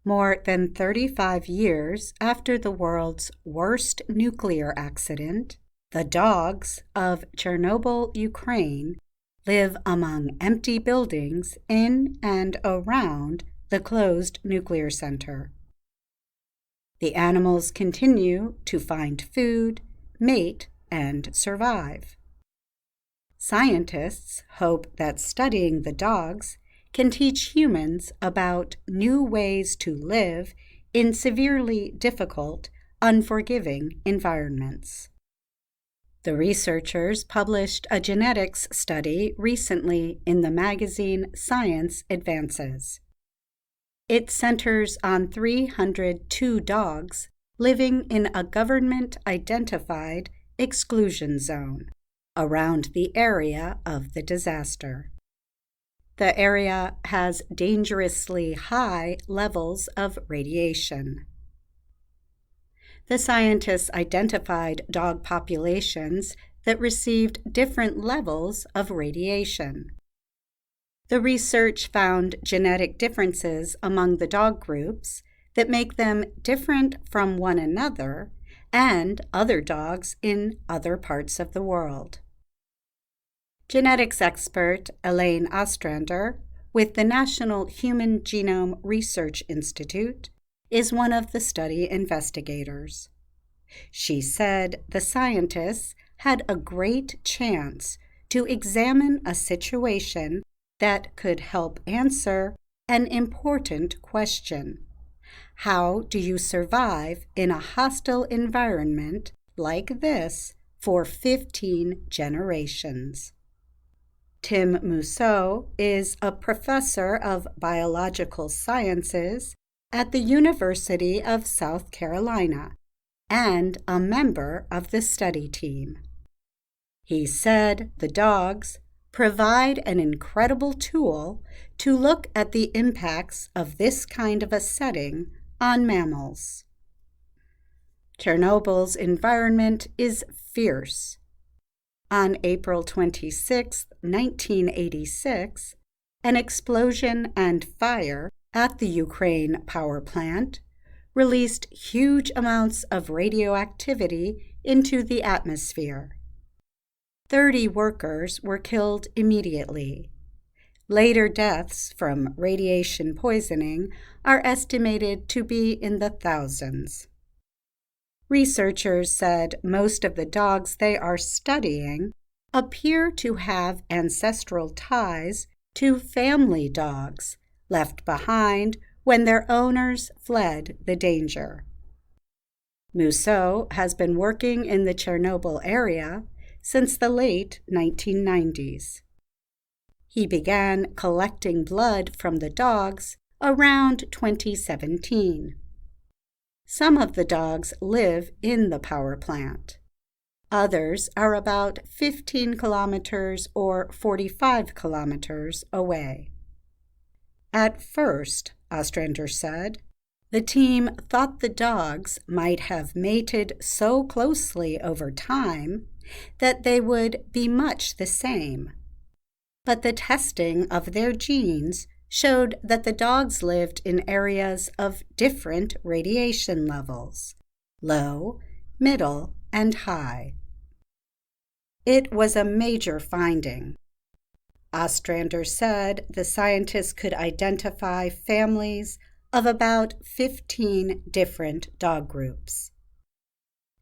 More than 35 years after the world's worst nuclear accident, the dogs of Chernobyl, Ukraine, live among empty buildings in and around the closed nuclear center. The animals continue to find food, mate, and survive. Scientists hope that studying the dogs can teach humans about new ways to live in severely difficult, unforgiving environments. The researchers published a genetics study recently in the magazine Science Advances. It centers on 302 dogs living in a government-identified exclusion zone around the area of the disaster. The area has dangerously high levels of radiation. The scientists identified dog populations that received different levels of radiation. The research found genetic differences among the dog groups that make them different from one another and other dogs in other parts of the world. Genetics expert Elaine Ostrander with the National Human Genome Research Institute is one of the study investigators. She said the scientists had a great chance to examine a situation that could help answer an important question. How do you survive in a hostile environment like this for 15 generations? Tim Mousseau is a professor of biological sciences at the University of South Carolina and a member of the study team. He said the dogs provide an incredible tool to look at the impacts of this kind of a setting on mammals. Chernobyl's environment is fierce. On April 26, 1986, an explosion and fire at the Ukraine power plant released huge amounts of radioactivity into the atmosphere. 30 workers were killed immediately. Later deaths from radiation poisoning are estimated to be in the thousands. Researchers said most of the dogs they are studying appear to have ancestral ties to family dogs left behind when their owners fled the danger. Mousseau has been working in the Chernobyl area since the late 1990s. He began collecting blood from the dogs around 2017. Some of the dogs live in the power plant. Others are about 15 kilometers or 45 kilometers away. At first, Ostrander said, the team thought the dogs might have mated so closely over time that they would be much the same. But the testing of their genes showed that the dogs lived in areas of different radiation levels, low, middle, and high. It was a major finding. Ostrander said the scientists could identify families of about 15 different dog groups.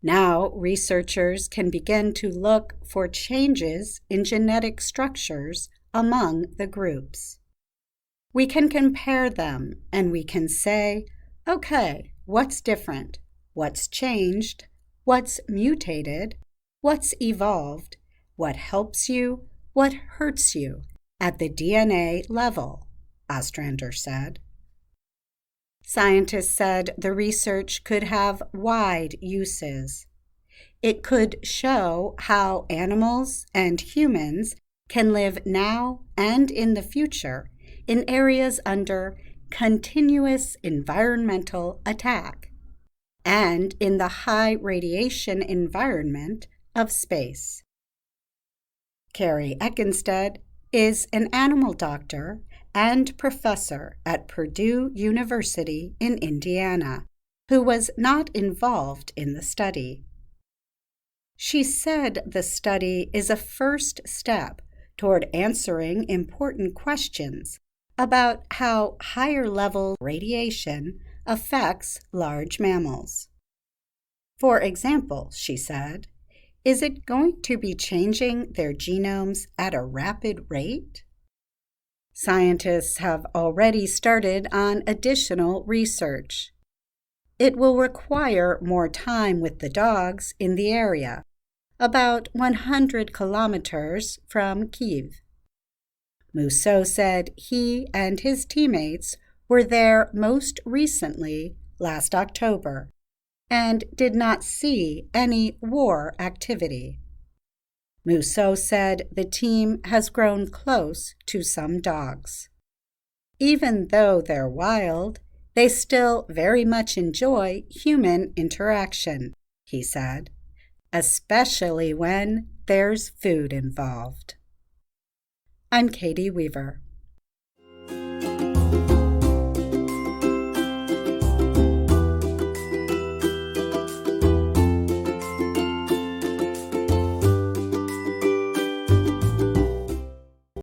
Now, researchers can begin to look for changes in genetic structures among the groups. We can compare them and we can say, okay, what's different? What's changed? What's mutated? What's evolved? What helps you? What hurts you at the DNA level? Ostrander said. Scientists said the research could have wide uses. It could show how animals and humans can live now and in the future in areas under continuous environmental attack and in the high radiation environment of space. Carrie Eckenstead is an animal doctor and professor at Purdue University in Indiana, who was not involved in the study. She said the study is a first step toward answering important questions about how higher-level radiation affects large mammals. For example, she said, is it going to be changing their genomes at a rapid rate? Scientists have already started on additional research. It will require more time with the dogs in the area, about 100 kilometers from Kyiv. Mousseau said he and his teammates were there most recently last October and did not see any war activity. Mousseau said the team has grown close to some dogs. Even though they're wild, they still very much enjoy human interaction, he said, especially when there's food involved. I'm Katie Weaver.